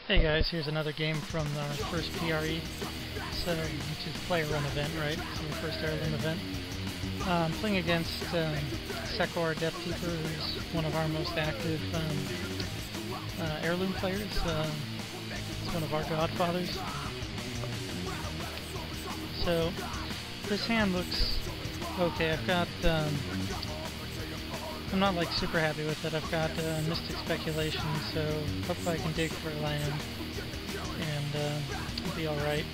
Hey guys, here's another game from our first PRE, so which is player run event, right? So the first Heirloom event. I'm playing against Sekor Death Keeper, who's one of our most active Heirloom players. He's one of our godfathers. So this hand looks okay. I've got I'm not like super happy with it. I've got Mystic Speculation, so hopefully I can dig for a land and it'll be alright.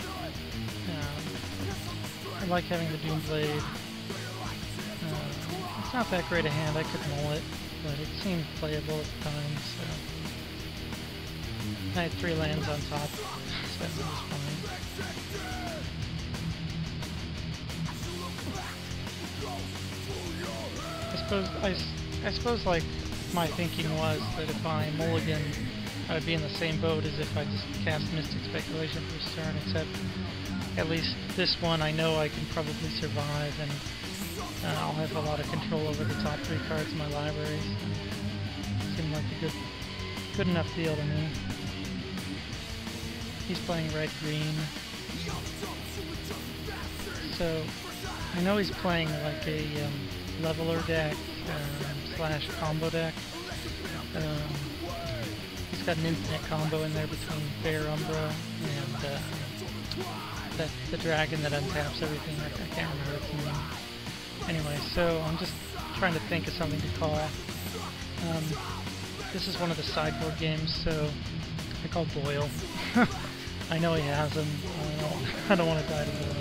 I like having the Doomblade. It's not that great a hand. I could mull it, but it seemed playable at the time, so I had 3 lands on top, so that was fine. I suppose like my thinking was that if I mulligan, I would be in the same boat as if I just cast Mystic Speculation first turn, except at least this one I know I can probably survive, and I'll have a lot of control over the top 3 cards in my library. Seemed like a good enough deal to me. He's playing red-green, so I know he's playing like a leveler deck slash combo deck. He's got an infinite combo in there between Fair Umbra and the dragon that untaps everything. I can't remember its name. Anyway, so I'm just trying to think of something to call. This is one of the sideboard games, so I call Boyle. I know he has them. I don't want to die to Boyle.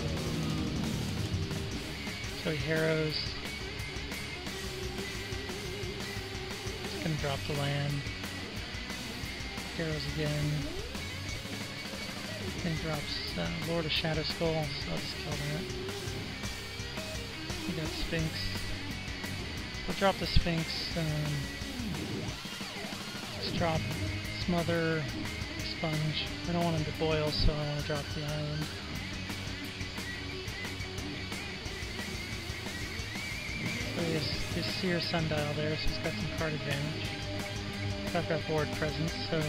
So he harrows. Just gonna drop the land. Harrows again. Then drops Lord of Shadow Skull, so I'll just kill that. We got Sphinx. We'll drop the Sphinx. Just drop Smother, Sponge. I don't want him to boil, so I want to drop the island. So he has his Seer Sundial there, so he's got some card advantage. I've got board presence, so and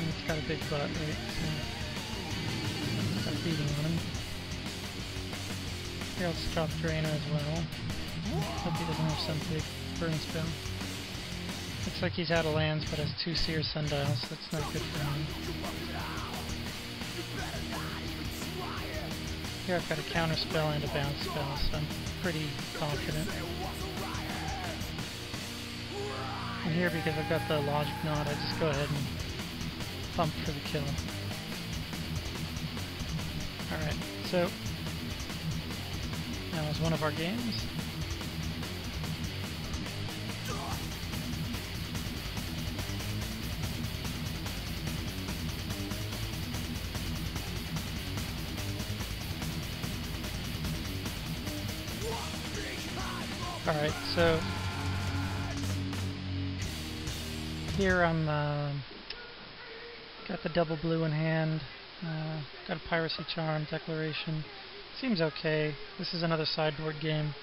it's got a big butt, right? So it's got beating on him. Here I'll just drop Draina as well. Hope he doesn't have some big burn spell. Looks like he's out of lands, but has 2 Seer Sundials, so that's not good for him. Here I've got a counter spell and a bounce spell, so I'm pretty confident. And here, because I've got the Logic Knot, I just go ahead and pump for the kill. Alright, so that was one of our games. Alright, so here I'm got the double blue in hand, got a Piracy Charm, Declaration. Seems okay. This is another sideboard game.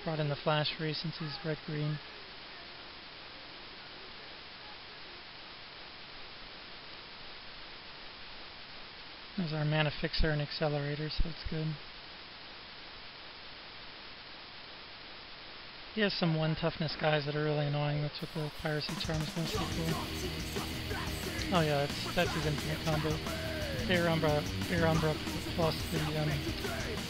Brought in the Flash Free since he's red-green. There's our Mana Fixer and Accelerator, so that's good. He has some 1 toughness guys that are really annoying. That's what the Piracy Charm is mostly for. Oh yeah, that's his infinite combo. Fair Umbra plus the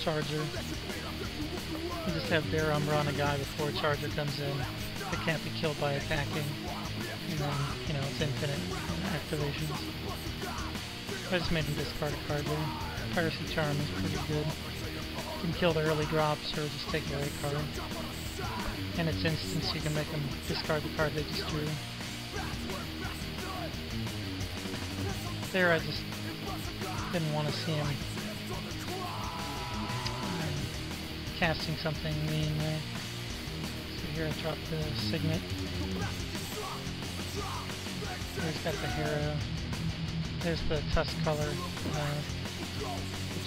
Charger. You just have Fair Umbra on a guy before Charger comes in. It can't be killed by attacking. And then, you know, it's infinite activations. I just made him discard a card there. Piracy Charm is pretty good. You can kill the early drops or just take away a card. And it's instant, so you can make them discard the card they just drew. There I just didn't want to see him casting something mean there. So here I drop the Signet. Here's got the Harrow. There's the Tusk color, the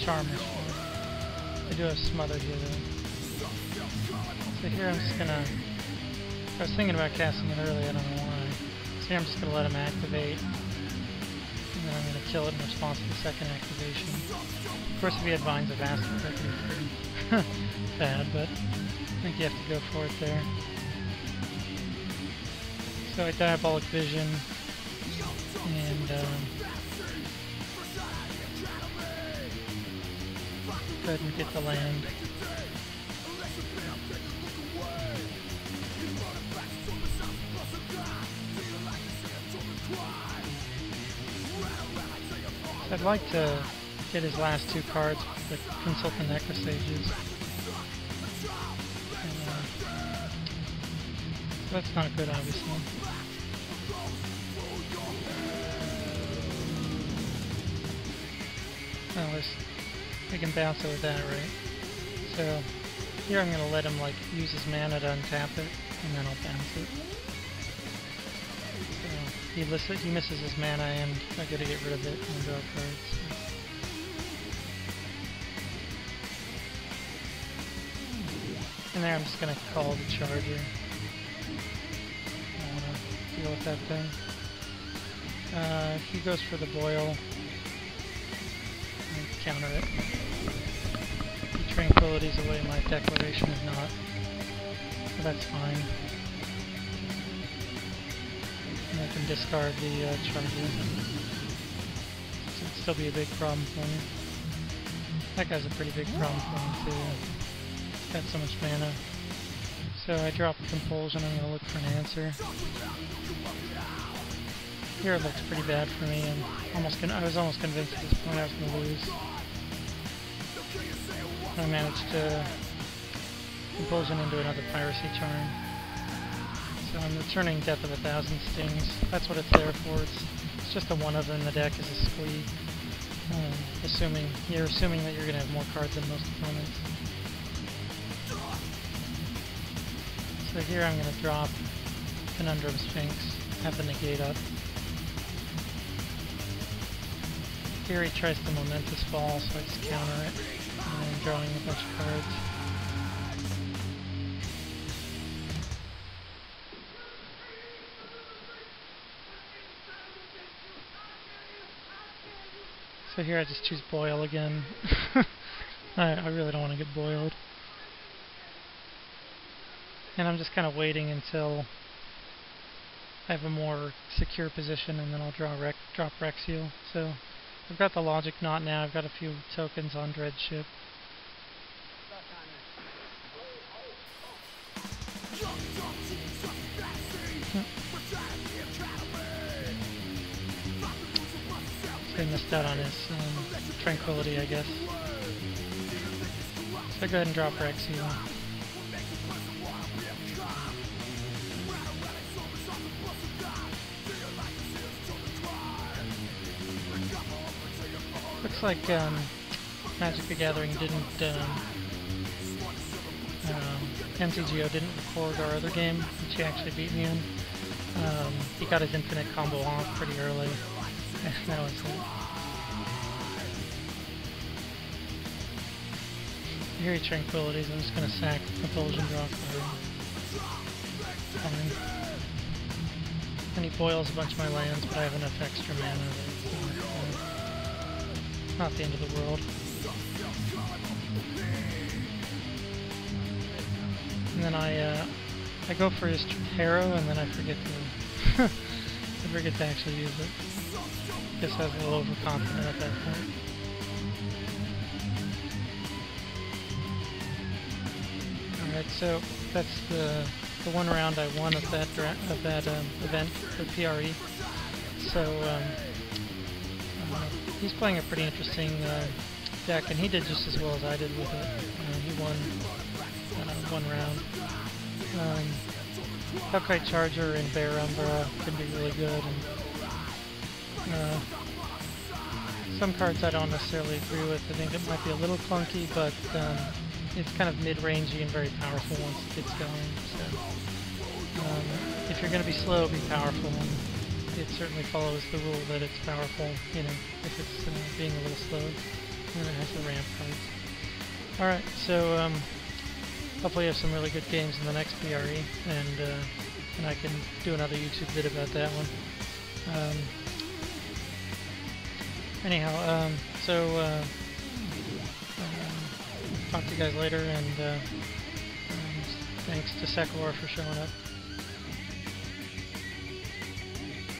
Charmers for it. I do have Smother here though. So here I'm just gonna... I was thinking about casting it early, I don't know why. So here I'm just going to let him activate, and then I'm going to kill it in response to the second activation. Of course, if he had Vines of Acid, that could be pretty bad, but I think you have to go for it there. So I Diabolic Vision, and go ahead and get the land. So I'd like to get his last two cards, the Consult the Necrosages. So that's not good, obviously. Well, we can bounce it with that, right? So here I'm going to let him like use his mana to untap it, and then I'll bounce it. So he misses his mana, and I got to get rid of it and draw cards. And there I'm just going to call the Charger. I want to deal with that thing. He goes for the Boil. Counter it. The Tranquility's away, my Declaration is not. So that's fine. And I can discard the Charger. So it'd still be a big problem for me. That guy's a pretty big problem for me too. He's got so much mana. So I drop Compulsion, I'm gonna look for an answer. Here it looks pretty bad for me, and I was almost convinced at this point I was going to lose. I managed to Compulsion into another Piracy Charm. So I'm returning Death of 1,000 Stings. That's what it's there for. It's just a one of in the deck as a squeak. You're assuming that you're going to have more cards than most opponents. So here I'm going to drop Conundrum Sphinx, have the negate up. Here he tries to Momentous Fall, so I just counter it, and I'm drawing a bunch of cards. So here I just choose Boil again. I really don't want to get boiled. And I'm just kind of waiting until I have a more secure position, and then I'll drop Rexiel. So I've got the Logic Knot now, I've got a few tokens on Dreadship. So he missed out on his Tranquility, I guess. So go ahead and drop Rexiel. Looks like Magic the Gathering didn't, MTGO didn't record our other game, which he actually beat me in. He got his infinite combo off pretty early, and that was it. Here he Tranquilities, I'm just going to sack Compulsion, draw card. And he boils a bunch of my lands, but I have enough extra mana that it's not the end of the world. And then I go for his Harrow, and then I forget to actually use it. Guess I was a little overconfident at that point. Alright, so that's the one round I won of that event, the PRE. So he's playing a pretty interesting deck, and he did just as well as I did with it. He won one round. Hellkite Charger and Bear Umbra can be really good, and some cards I don't necessarily agree with. I think it might be a little clunky, but it's kind of mid-rangey and very powerful once it gets going. So if you're going to be slow, be powerful, and it certainly follows the rule that it's powerful, you know, if it's being a little slow, and it has the ramp cards. Alright, so hopefully you have some really good games in the next PRE, and and I can do another YouTube vid about that one. Anyhow, talk to you guys later, and thanks to Secular for showing up.